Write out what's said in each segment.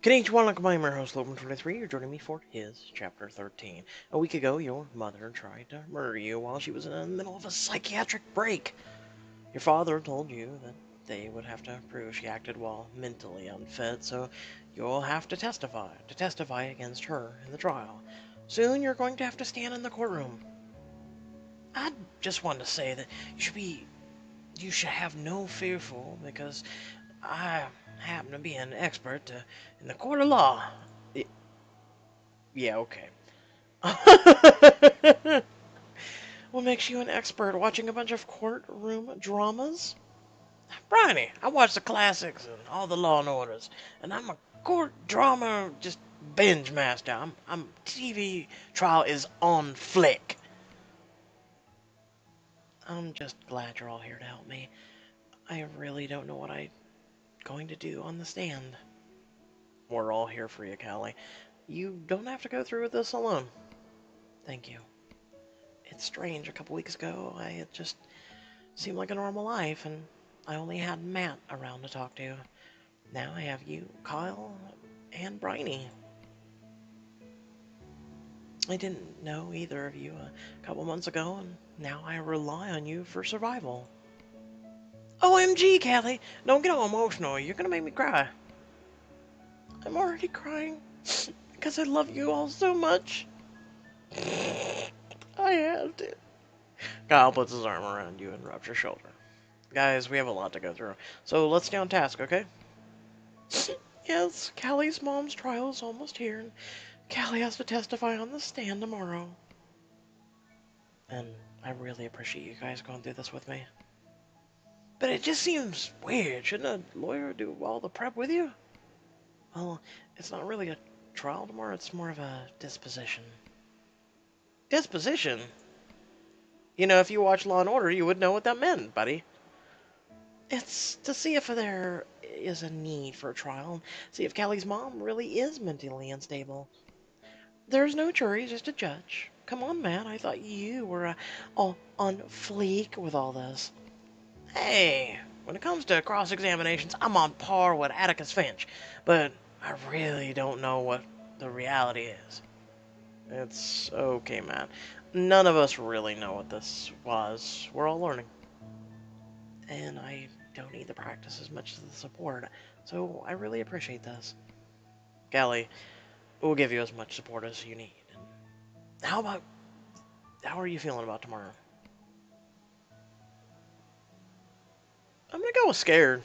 Konnichiwa, I'm your host, Logan23. You're joining me for HiS Chapter 13. A week ago, your mother tried to murder you while she was in the middle of a psychiatric break. Your father told you that they would have to prove she acted while mentally unfit, so you'll have to testify against her in the trial. Soon, you're going to have to stand in the courtroom. I just wanted to say that you should have no fearful, because I happen to be an expert in the court of law. Yeah, okay. What makes you an expert? Watching a bunch of courtroom dramas? Bryony, I watch the classics and all the Law and Orders, and I'm a court drama just binge master. I'm TV trial is on flick. I'm just glad you're all here to help me. I really don't know what I'm going to do on the stand. We're all here for you, Callie. You don't have to go through with this alone. Thank you. It's strange. A couple weeks ago, I had just seemed like a normal life, and I only had Matt around to talk to. Now I have you, Kyle, and Bryony. I didn't know either of you a couple months ago, and now I rely on you for survival. OMG, Callie! Don't get all emotional. You're gonna make me cry. I'm already crying because I love you all so much. I have to. Kyle puts his arm around you and rubs your shoulder. Guys, we have a lot to go through, so let's stay on task, okay? Yes, Callie's mom's trial is almost here, and Callie has to testify on the stand tomorrow. And I really appreciate you guys going through this with me. But it just seems weird. Shouldn't a lawyer do all the prep with you? Well, it's not really a trial tomorrow, it's more of a disposition. Disposition? You know, if you watch Law and Order, you would know what that meant, buddy. It's to see if there is a need for a trial, see if Callie's mom really is mentally unstable. There's no jury, just a judge. Come on, Matt, I thought you were all on fleek with all this. Hey, when it comes to cross-examinations, I'm on par with Atticus Finch, but I really don't know what the reality is. It's okay, Matt. None of us really know what this was. We're all learning. And I don't need the practice as much as the support, so I really appreciate this. Callie, we'll give you as much support as you need. How are you feeling about tomorrow? I'm gonna go with scared.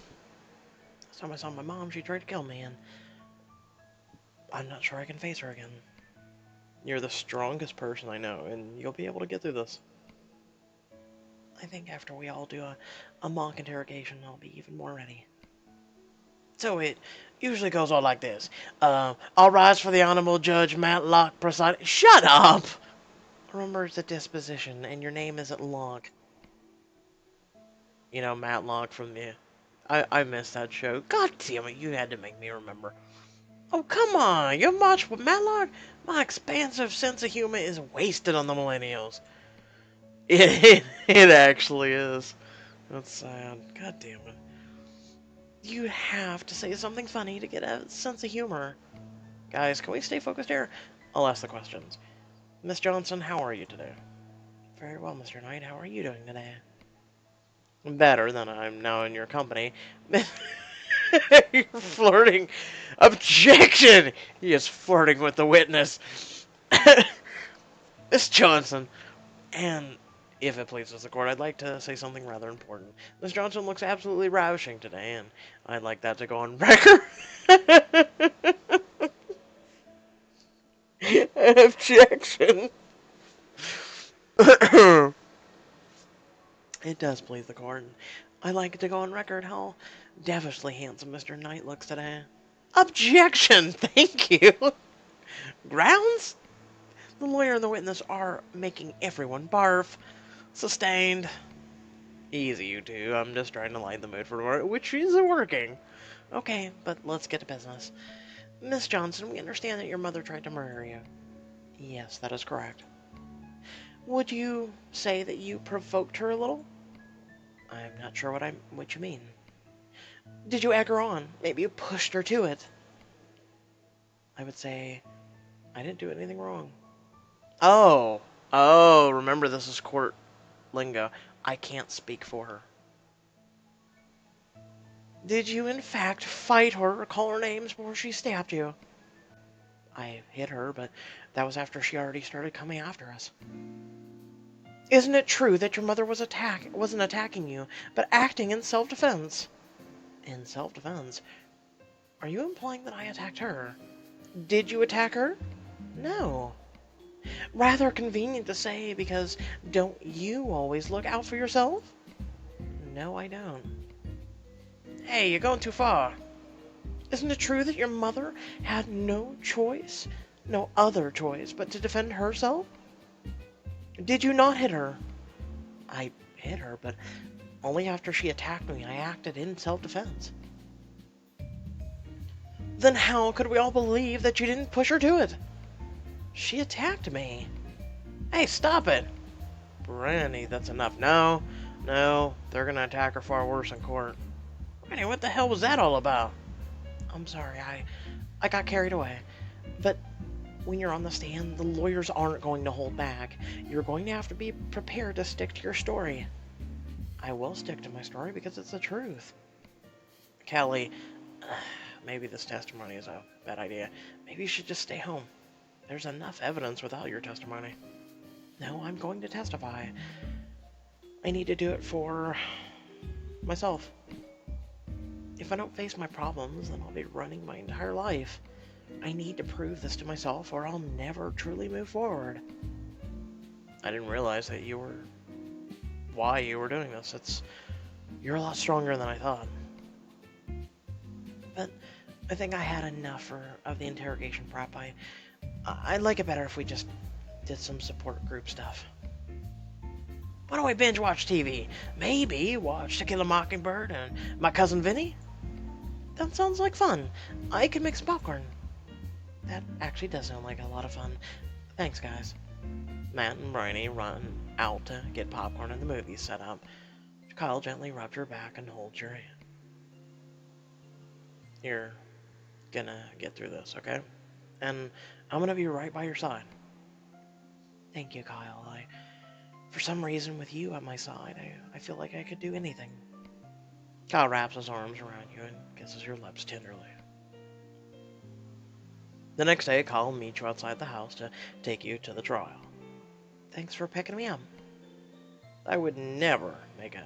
Last time I saw my mom, she tried to kill me, and I'm not sure I can face her again. You're the strongest person I know, and you'll be able to get through this. I think after we all do a mock interrogation, I'll be even more ready. So it usually goes all like this. All rise for the Honorable Judge Matlock presiding. Shut up! Remember, it's a disposition, and your name isn't Locke. You know, Matlock from the... I missed that show. God damn it, you had to make me remember. Oh, come on, you're much with Matlock? My expansive sense of humor is wasted on the millennials. It actually is. That's sad. God damn it. You have to say something funny to get a sense of humor. Guys, can we stay focused here? I'll ask the questions. Miss Johnson, how are you today? Very well, Mr. Knight. How are you doing today? Better than I'm now in your company. You're flirting. Objection! He is flirting with the witness. Miss Johnson. And if it pleases the court, I'd like to say something rather important. Miss Johnson looks absolutely ravishing today, and I'd like that to go on record. An objection. It does please the court. I'd like it to go on record how devilishly handsome Mr. Knight looks today. Objection! Thank you! Grounds? The lawyer and the witness are making everyone barf. Sustained. Easy, you two. I'm just trying to lighten the mood for tomorrow, which is working. Okay, but let's get to business. Miss Johnson, we understand that your mother tried to murder you. Yes, that is correct. Would you say that you provoked her a little? I'm not sure what you mean. Did you egg her on? Maybe you pushed her to it. I would say, I didn't do anything wrong. Oh, remember this is court lingo. I can't speak for her. Did you in fact fight her or call her names before she stabbed you? I hit her, but that was after she already started coming after us. Isn't it true that your mother wasn't attacking you, but acting in self-defense? In self-defense? Are you implying that I attacked her? Did you attack her? No. Rather convenient to say, because don't you always look out for yourself? No, I don't. Hey, you're going too far. Isn't it true that your mother had no choice, no other choice, but to defend herself? Did you not hit her? I hit her, but only after she attacked me. I acted in self-defense. Then how could we all believe that you didn't push her to it? She attacked me. Hey, stop it! Brandy, that's enough. No, they're gonna attack her far worse in court. Brandy, what the hell was that all about? I'm sorry, I got carried away. But when you're on the stand, the lawyers aren't going to hold back. You're going to have to be prepared to stick to your story. I will stick to my story because it's the truth. Callie, maybe this testimony is a bad idea. Maybe you should just stay home. There's enough evidence without your testimony. No, I'm going to testify. I need to do it for myself. If I don't face my problems, then I'll be running my entire life. I need to prove this to myself or I'll never truly move forward. I didn't realize that why you were doing this. You're a lot stronger than I thought. But I think I had enough of the interrogation prep. I'd like it better if we just did some support group stuff. Why don't we binge watch TV? Maybe watch To Kill a Mockingbird and My Cousin Vinny? That sounds like fun. I can make some popcorn. That actually does sound like a lot of fun. Thanks, guys. Matt and Bryony run out to get popcorn and the movie set up. Kyle gently rubs your back and holds your hand. You're gonna get through this, okay? And I'm gonna be right by your side. Thank you, Kyle. For some reason, with you at my side, I feel like I could do anything. Kyle wraps his arms around you and kisses your lips tenderly. The next day, Kyle meets you outside the house to take you to the trial. Thanks for picking me up. I would never make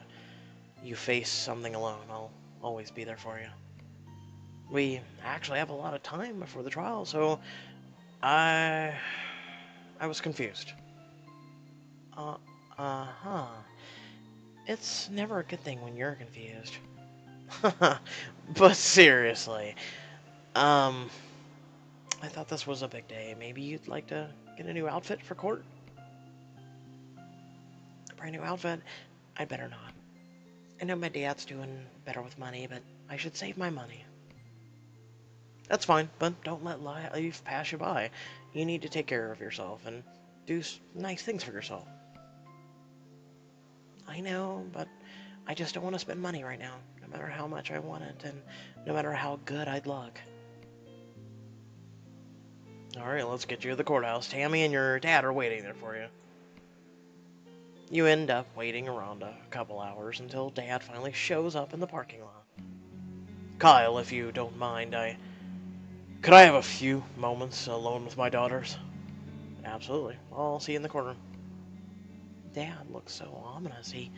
you face something alone. I'll always be there for you. We actually have a lot of time before the trial, so I was confused. Uh-huh. It's never a good thing when you're confused. But seriously, I thought this was a big day. Maybe you'd like to get a new outfit for court? A brand new outfit? I'd better not. I know my dad's doing better with money, but I should save my money. That's fine, but don't let life pass you by. You need to take care of yourself and do nice things for yourself. I know, but I just don't want to spend money right now, no matter how much I want it, and no matter how good I'd look. Alright, let's get you to the courthouse. Tammy and your dad are waiting there for you. You end up waiting around a couple hours until Dad finally shows up in the parking lot. Kyle, if you don't mind, could I have a few moments alone with my daughters? Absolutely. I'll see you in the courtroom. Dad looks so ominous. He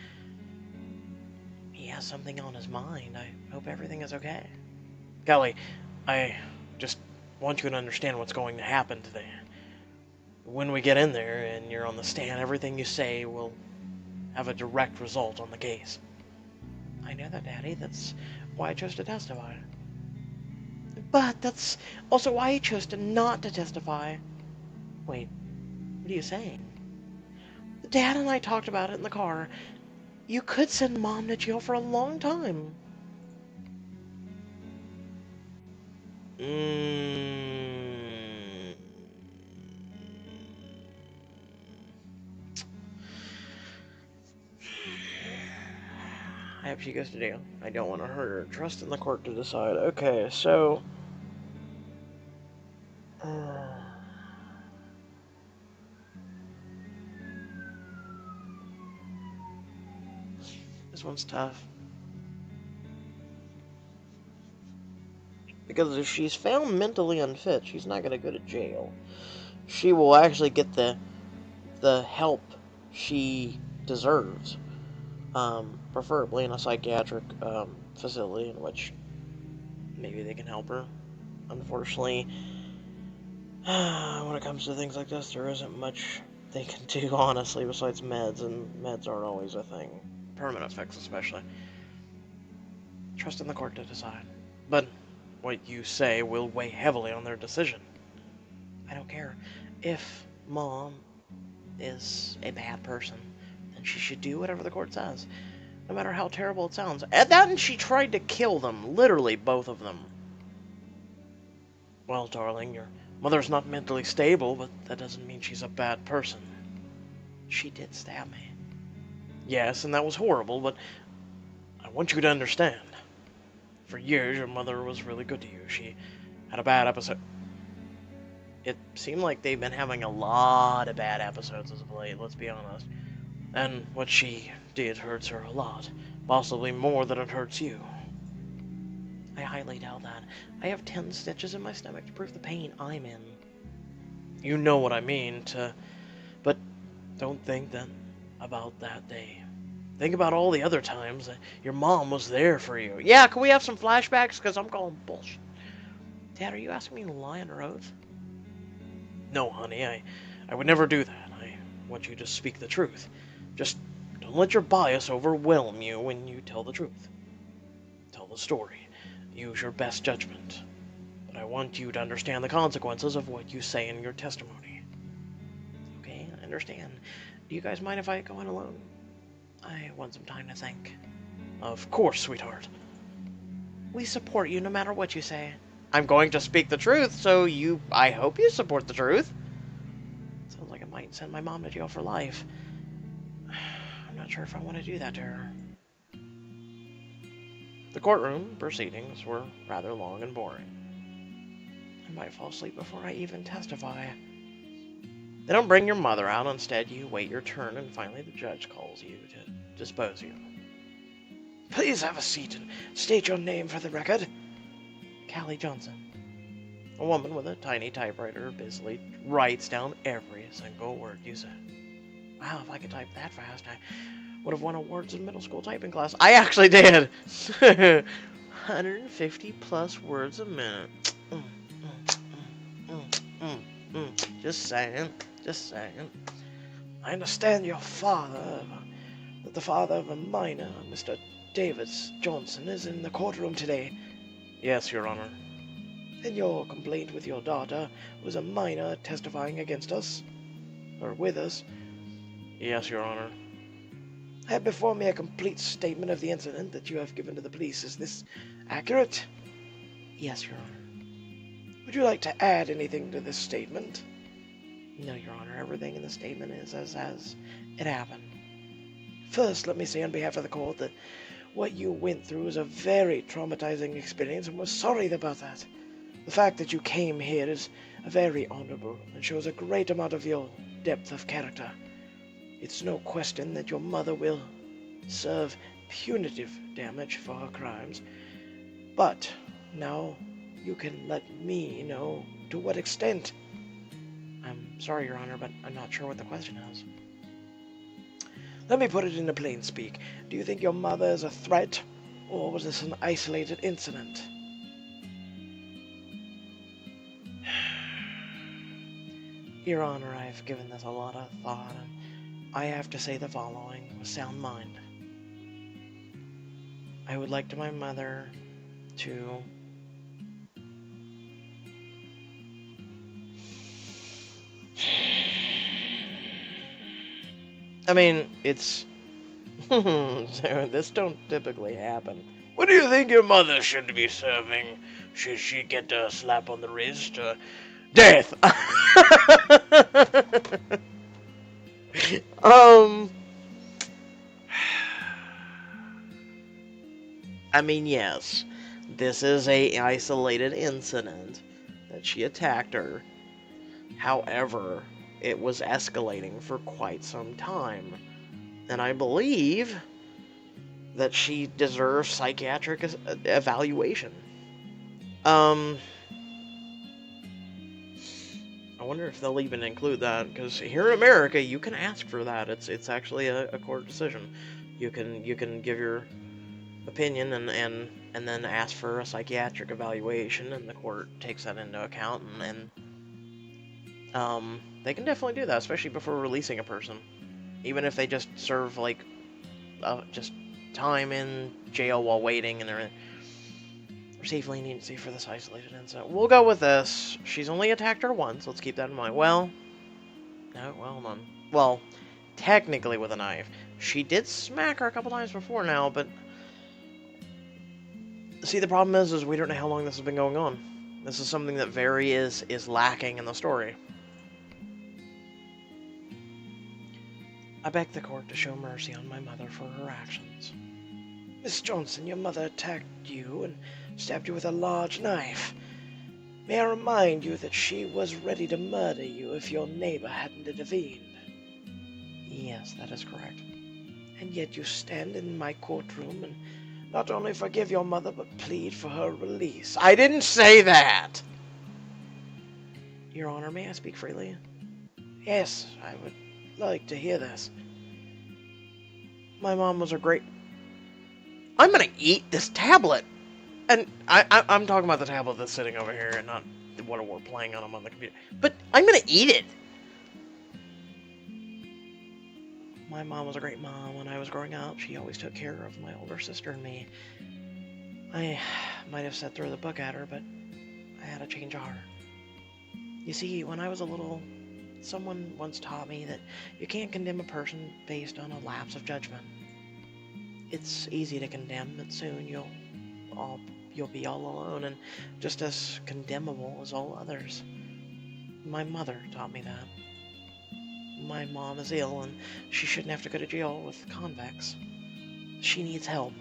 has something on his mind. I hope everything is okay. Callie, I just want you to understand what's going to happen today. When we get in there and you're on the stand, everything you say will have a direct result on the case. I know that, Daddy. That's why I chose to testify. But that's also why I chose not to testify. Wait, what are you saying? Dad and I talked about it in the car. You could send Mom to jail for a long time. I hope she goes to jail. I don't want to hurt her. Trust in the court to decide. Okay, so This one's tough. Because if she's found mentally unfit, she's not going to go to jail. She will actually get the help she deserves. Preferably in a psychiatric facility in which maybe they can help her. Unfortunately, when it comes to things like this, there isn't much they can do, honestly, besides meds, and meds aren't always a thing. Permanent fix, especially. Trust in the court to decide. But what you say will weigh heavily on their decision. I don't care. If Mom is a bad person, then she should do whatever the court says, no matter how terrible it sounds. And then she tried to kill them, literally both of them. Well, darling, your mother's not mentally stable, but that doesn't mean she's a bad person. She did stab me. Yes, and that was horrible, but I want you to understand. For years, your mother was really good to you. She had a bad episode. It seemed like they've been having a lot of bad episodes as of late, let's be honest. And what she did hurts her a lot. Possibly more than it hurts you. I highly doubt that. I have 10 stitches in my stomach to prove the pain I'm in. You know what I mean, but don't think that about that day. Think about all the other times that your mom was there for you. Yeah, can we have some flashbacks? Because I'm calling bullshit. Dad, are you asking me to lie under oath? No, honey, I would never do that. I want you to speak the truth. Just don't let your bias overwhelm you when you tell the truth. Tell the story. Use your best judgment. But I want you to understand the consequences of what you say in your testimony. Okay, I understand. Do you guys mind if I go in alone? I want some time to think. Of course, sweetheart. We support you no matter what you say. I'm going to speak the truth, so I hope you support the truth. Sounds like it might send my mom to jail for life. I'm not sure if I want to do that to her. The courtroom proceedings were rather long and boring. I might fall asleep before I even testify. They don't bring your mother out. Instead, you wait your turn, and finally the judge calls you to dispose you. Please have a seat and state your name for the record. Callie Johnson. A woman with a tiny typewriter busily writes down every single word you said. Wow, if I could type that fast, I would have won awards in middle school typing class. I actually did! 150 plus words a minute. Just saying. I understand your father, that the father of a minor, Mr. Davis Johnson, is in the courtroom today. Yes, Your Honor. And your complaint with your daughter was a minor testifying against us? Or with us? Yes, Your Honor. I have before me a complete statement of the incident that you have given to the police. Is this accurate? Yes, Your Honor. Would you like to add anything to this statement? No, Your Honor. Everything in the statement is as it happened. First, let me say on behalf of the court that what you went through is a very traumatizing experience, and we're sorry about that. The fact that you came here is very honorable and shows a great amount of your depth of character. It's no question that your mother will serve punitive damage for her crimes. But now you can let me know to what extent. I'm sorry, Your Honor, but I'm not sure what the question is. Let me put it into plain speak. Do you think your mother is a threat, or was this an isolated incident? Your Honor, I've given this a lot of thought, and I have to say the following with sound mind. I would like my mother to I mean, it's this don't typically happen. What do you think your mother should be serving? Should she get a slap on the wrist or death? I mean, yes, this is a isolated incident that she attacked her. However, it was escalating for quite some time. And I believe that she deserves psychiatric evaluation. I wonder if they'll even include that, because here in America, you can ask for that. It's actually a court decision. You can give your opinion and then ask for a psychiatric evaluation, and the court takes that into account, and they can definitely do that, especially before releasing a person, even if they just serve like just time in jail while waiting and they're receive leniency for this isolated incident. We'll go with this. She's only attacked her once. Let's keep that in mind. Well, no, well, none. Well, technically with a knife. She did smack her a couple times before now, but see, the problem is we don't know how long this has been going on. This is something that very is lacking in the story. I beg the court to show mercy on my mother for her actions. Miss Johnson, your mother attacked you and stabbed you with a large knife. May I remind you that she was ready to murder you if your neighbor hadn't intervened? Yes, that is correct. And yet you stand in my courtroom and not only forgive your mother, but plead for her release. I didn't say that! Your Honor, may I speak freely? Yes, I would like to hear this. My mom was a great... I'm gonna eat this tablet! And I'm talking about the tablet that's sitting over here and not what we're playing on the computer. But I'm gonna eat it! My mom was a great mom when I was growing up. She always took care of my older sister and me. I might have sat through the book at her, but I had a change of heart. You see, when I was a little, someone once taught me that you can't condemn a person based on a lapse of judgment. It's easy to condemn, but soon you'll be all alone and just as condemnable as all others. My mother taught me that. My mom is ill and she shouldn't have to go to jail with convicts. She needs help,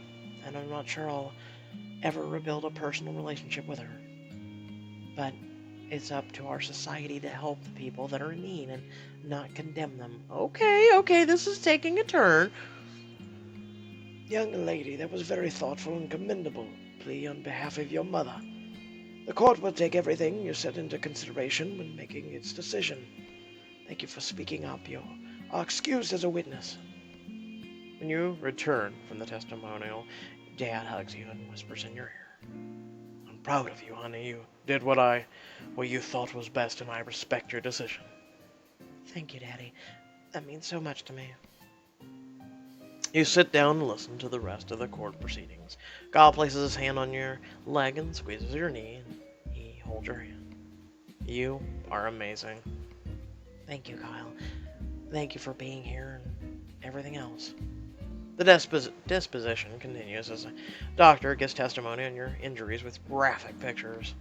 and I'm not sure I'll ever rebuild a personal relationship with her. But it's up to our society to help the people that are in need and not condemn them. Okay, this is taking a turn. Young lady, that was very thoughtful and commendable plea on behalf of your mother. The court will take everything you said into consideration when making its decision. Thank you for speaking up. You are excused as a witness. When you return from the testimonial, Dad hugs you and whispers in your ear. I'm proud of you, honey. You did what you thought was best, and I respect your decision. Thank you, Daddy. That means so much to me. You sit down and listen to the rest of the court proceedings. Kyle places his hand on your leg and squeezes your knee, and he holds your hand. You are amazing. Thank you, Kyle. Thank you for being here and everything else. The disposition continues as a doctor gives testimony on your injuries with graphic pictures.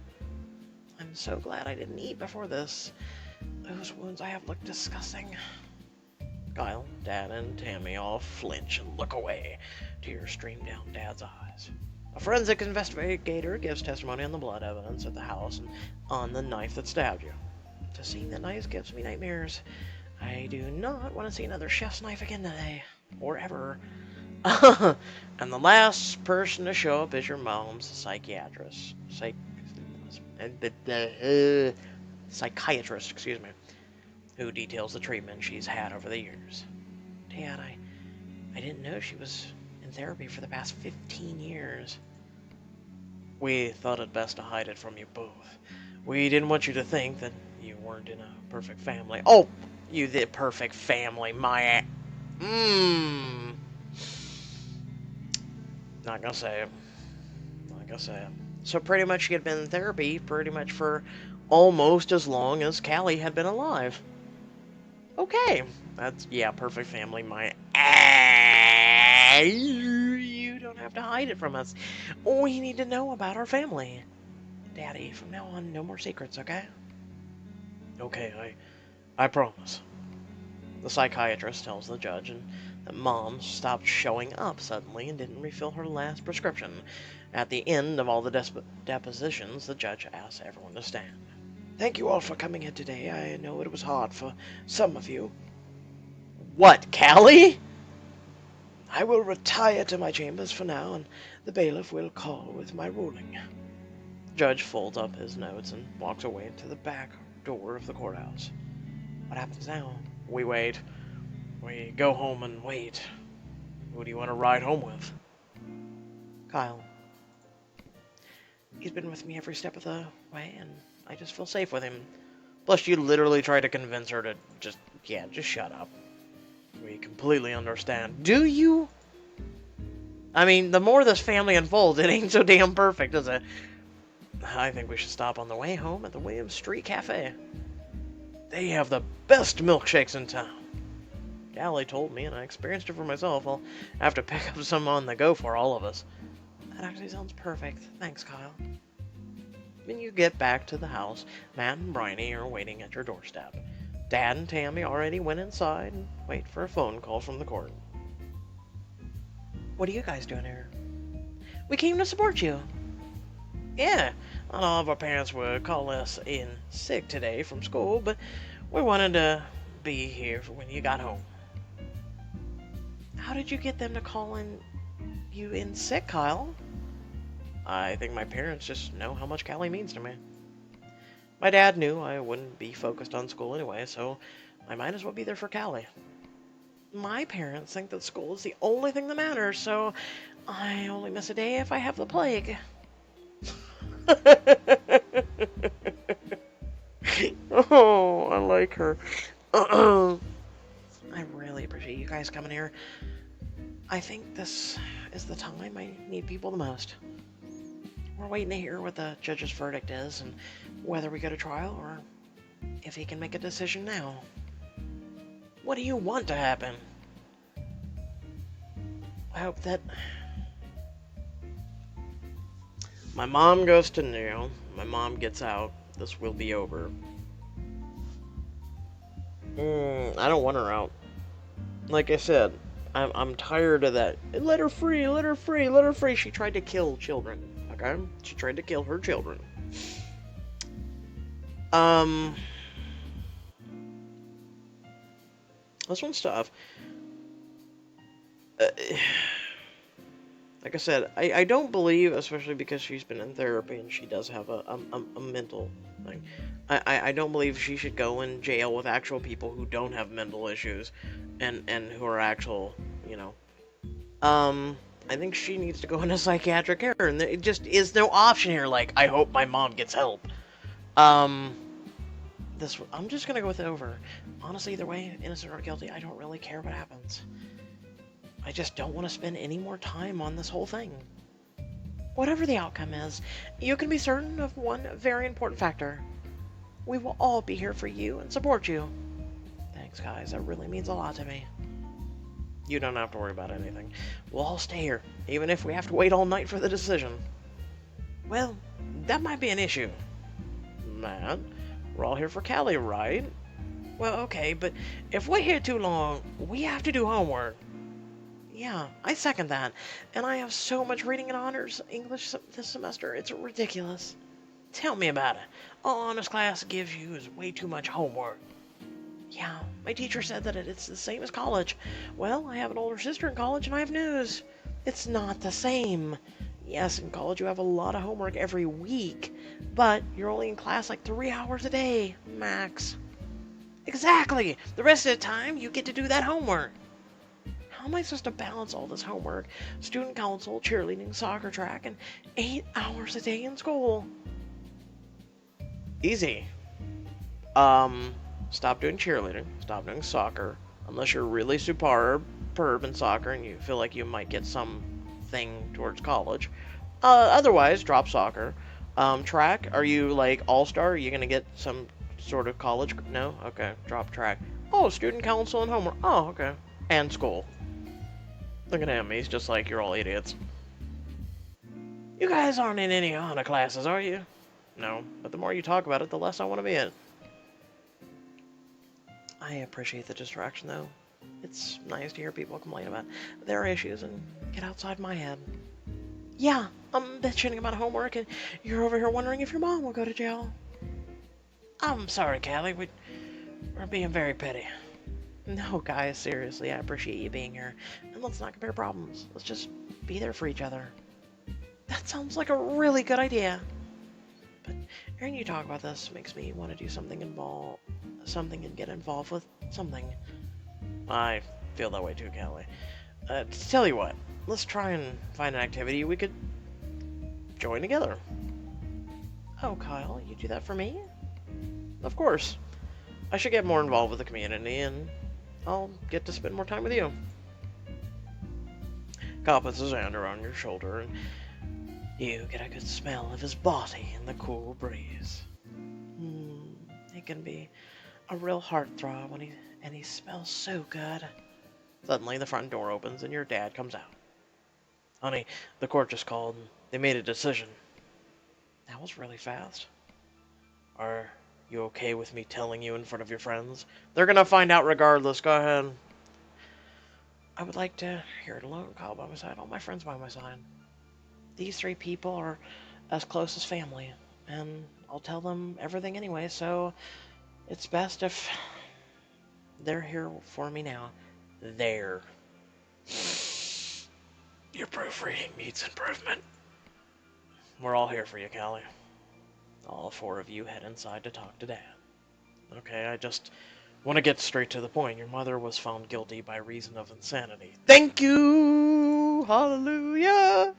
I'm so glad I didn't eat before this. Those wounds I have look disgusting. Kyle, Dad, and Tammy all flinch and look away. Tears stream down Dad's eyes. A forensic investigator gives testimony on the blood evidence at the house and on the knife that stabbed you. To see the knife gives me nightmares. I do not want to see another chef's knife again today. Or ever. And the last person to show up is your mom's psychiatrist. Psychiatrist, excuse me. Who details the treatment she's had over the years. Dad, I didn't know she was in therapy for the past 15 years. We thought it best to hide it from you both. We didn't want you to think that you weren't in a perfect family. Oh, you the perfect family, my Not gonna say it. So pretty much she had been in therapy pretty much for almost as long as Callie had been alive. Okay. That's, yeah, perfect family, my You don't have to hide it from us. We need to know about our family. Daddy, from now on, no more secrets, okay? Okay, I promise. The psychiatrist tells the judge that Mom stopped showing up suddenly and didn't refill her last prescription. At the end of all the depositions, the judge asks everyone to stand. Thank you all for coming here today. I know it was hard for some of you. What, Callie? I will retire to my chambers for now, and the bailiff will call with my ruling. The judge folds up his notes and walks away to the back door of the courthouse. What happens now? We wait. We go home and wait. Who do you want to ride home with? Kyle. He's been with me every step of the way, and I just feel safe with him. Plus, you literally try to convince her to just shut up. We completely understand. Do you? I mean, the more this family unfolds, it ain't so damn perfect, is it? I think we should stop on the way home at the Williams Street Cafe. They have the best milkshakes in town. Callie told me, and I experienced it for myself. I'll have to pick up some on the go for all of us. That actually sounds perfect. Thanks, Kyle. When you get back to the house, Matt and Bryony are waiting at your doorstep. Dad and Tammy already went inside and wait for a phone call from the court. What are you guys doing here? We came to support you. Yeah, not all of our parents would call us in sick today from school, but we wanted to be here for when you got home. How did you get them to call you in sick, Kyle? I think my parents just know how much Callie means to me. My dad knew I wouldn't be focused on school anyway, so I might as well be there for Callie. My parents think that school is the only thing that matters, so I only miss a day if I have the plague. Oh, I like her. I really appreciate you guys coming here. I think this is the time I need people the most. We're waiting to hear what the judge's verdict is and whether we go to trial or if he can make a decision now. What do you want to happen? I hope that my mom goes to jail, my mom gets out, this will be over. I don't want her out. Like I said, I'm tired of that. Let her free, let her free, let her free. She tried to kill children, okay? She tried to kill her children. This one's tough. Like I said, I don't believe, especially because she's been in therapy and she does have a mental thing. I don't believe she should go in jail with actual people who don't have mental issues and who are actual, you know. I think she needs to go into psychiatric care, and there just is no option here. Like, I hope my mom gets help. I'm just gonna go with over. Honestly, either way, innocent or guilty, I don't really care what happens. I just don't want to spend any more time on this whole thing. Whatever the outcome is, you can be certain of one very important factor. We will all be here for you and support you. Thanks, guys. That really means a lot to me. You don't have to worry about anything. We'll all stay here, even if we have to wait all night for the decision. Well, that might be an issue. Matt, we're all here for Callie, right? Well, okay, but if we're here too long, we have to do homework. Yeah, I second that. And I have so much reading and honors English this semester, it's ridiculous. Tell me about it. All honors class gives you is way too much homework. Yeah, my teacher said that it's the same as college. Well, I have an older sister in college and I have news. It's not the same. Yes, in college you have a lot of homework every week, but you're only in class like 3 hours a day, max. Exactly! The rest of the time you get to do that homework. How am I supposed to balance all this homework, student council, cheerleading, soccer track, and 8 hours a day in school? Easy. Stop doing cheerleading, stop doing soccer, unless you're really superb in soccer and you feel like you might get something towards college. Otherwise, drop soccer. Track, are you like all-star? Are you gonna get some sort of college? No? Okay, drop track. Oh, student council and homework. Oh, okay. And school. Look at him, he's just like, you're all idiots. You guys aren't in any honor classes, are you? No, but the more you talk about it, the less I want to be in. I appreciate the distraction, though. It's nice to hear people complain about their issues and get outside my head. Yeah, I'm bitching about homework, and you're over here wondering if your mom will go to jail. I'm sorry, Callie, we're being very petty. No, guys, seriously, I appreciate you being here. And and let's not compare problems. Let's just be there for each other. That sounds like a really good idea. But hearing you talk about this makes me want to do something and get involved with something. I feel that way too, Callie. Tell you what, let's try and find an activity we could join together. Oh, Kyle, you do that for me? Of course. I should get more involved with the community, and I'll get to spend more time with you. Kyle puts his hand around your shoulder, and you get a good smell of his body in the cool breeze. It can be a real heartthrob when he smells so good. Suddenly, the front door opens, and your dad comes out. Honey, the court just called, and they made a decision. That was really fast. Are you okay with me telling you in front of your friends? They're gonna find out regardless. Go ahead. I would like to hear it alone, Kyle by my side, all my friends by my side. These 3 people are as close as family, and I'll tell them everything anyway, so it's best if they're here for me now. There. Your proofreading needs improvement. We're all here for you, Callie. All 4 of you head inside to talk to Dad. Okay, I just want to get straight to the point. Your mother was found guilty by reason of insanity. Thank you! Hallelujah!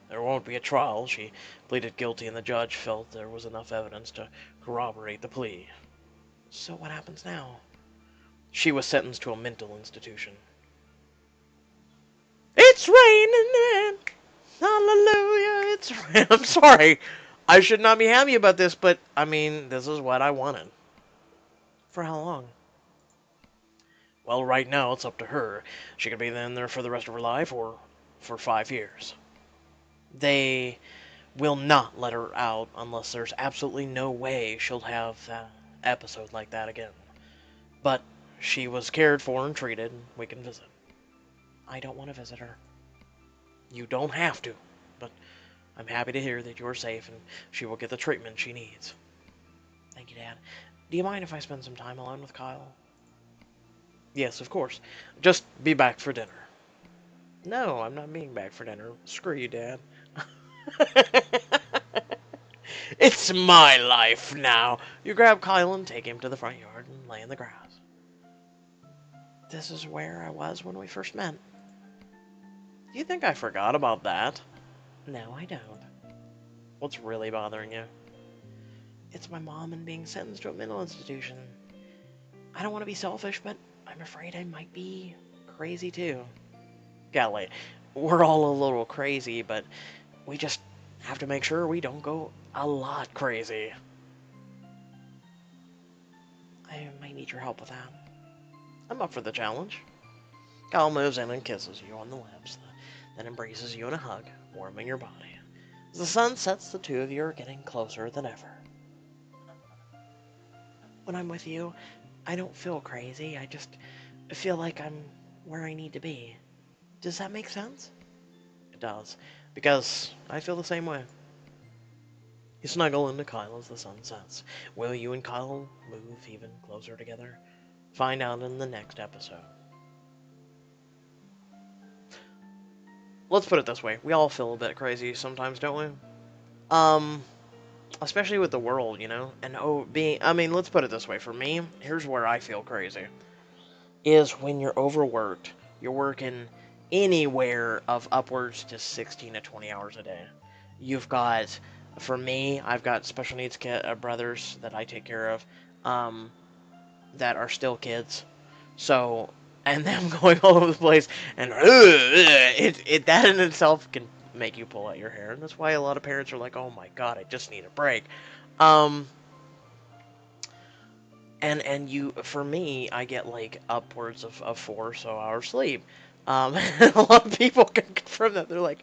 There won't be a trial. She pleaded guilty and the judge felt there was enough evidence to corroborate the plea. So what happens now? She was sentenced to a mental institution. It's raining! Hallelujah! It's raining. I'm sorry. I should not be happy about this, but, I mean, this is what I wanted. For how long? Well, right now, it's up to her. She could be in there for the rest of her life, or for 5 years. They will not let her out unless there's absolutely no way she'll have an episode like that again. But she was cared for and treated, and we can visit. I don't want to visit her. You don't have to, but I'm happy to hear that you're safe and she will get the treatment she needs. Thank you, Dad. Do you mind if I spend some time alone with Kyle? Yes, of course. Just be back for dinner. No, I'm not being back for dinner. Screw you, Dad. It's my life now. You grab Kyle and take him to the front yard and lay in the grass. This is where I was when we first met. Do you think I forgot about that? No, I don't. What's really bothering you? It's my mom and being sentenced to a mental institution. I don't want to be selfish, but I'm afraid I might be crazy too. Callie, we're all a little crazy, but we just have to make sure we don't go a lot crazy. I might need your help with that. I'm up for the challenge. Kyle moves in and kisses you on the lips, then embraces you in a hug, warming your body. As the sun sets, the 2 of you are getting closer than ever. When I'm with you, I don't feel crazy. I just feel like I'm where I need to be. Does that make sense? It does, because I feel the same way. You snuggle into Kyle as the sun sets. Will you and Kyle move even closer together? Find out in the next episode. Let's put it this way. We all feel a bit crazy sometimes, don't we? Especially with the world, you know? And let's put it this way. For me, here's where I feel crazy. Is when you're overworked. You're working anywhere of upwards to 16 to 20 hours a day. You've got, for me, I've got special needs brothers that I take care of, that are still kids. So, and them going all over the place, and that in itself can make you pull out your hair, and that's why a lot of parents are like, oh my god, I just need a break. And for me, I get like upwards of 4 or so hours sleep. And a lot of people can confirm that. They're like,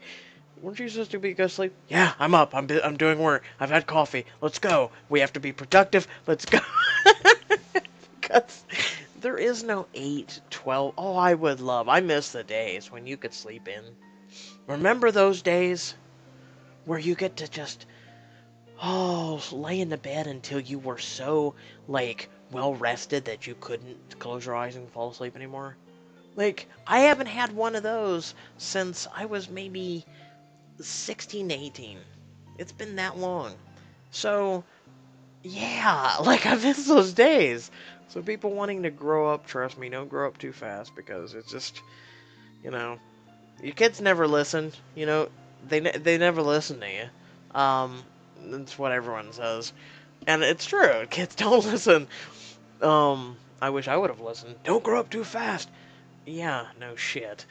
weren't you supposed to go sleep? Yeah, I'm up. I'm doing work. I've had coffee. Let's go. We have to be productive. Let's go. Because there is no 8, 12. Oh, I miss the days when you could sleep in. Remember those days where you get to just, lay in the bed until you were so, well rested that you couldn't close your eyes and fall asleep anymore? Like, I haven't had one of those since I was maybe 16 to 18. It's been that long. So, yeah, like I miss those days. So people wanting to grow up, trust me, don't grow up too fast because it's just, you know, your kids never listen. They never listen to you. That's what everyone says, and it's true. Kids don't listen. I wish I would have listened. Don't grow up too fast. Yeah, no shit.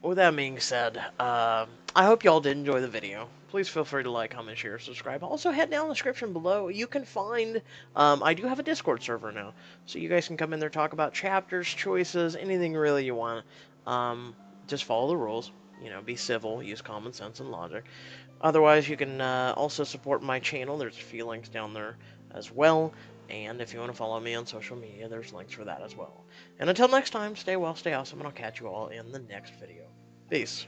With that being said, I hope y'all did enjoy the video. Please feel free to like, comment, share, subscribe. Also, head down the description below. You can find, I do have a Discord server now. So you guys can come in there, talk about chapters, choices, anything really you want. Just follow the rules. Be civil, use common sense and logic. Otherwise, you can also support my channel. There's a few links down there as well. And if you want to follow me on social media, there's links for that as well. And until next time, stay well, stay awesome, and I'll catch you all in the next video. Peace.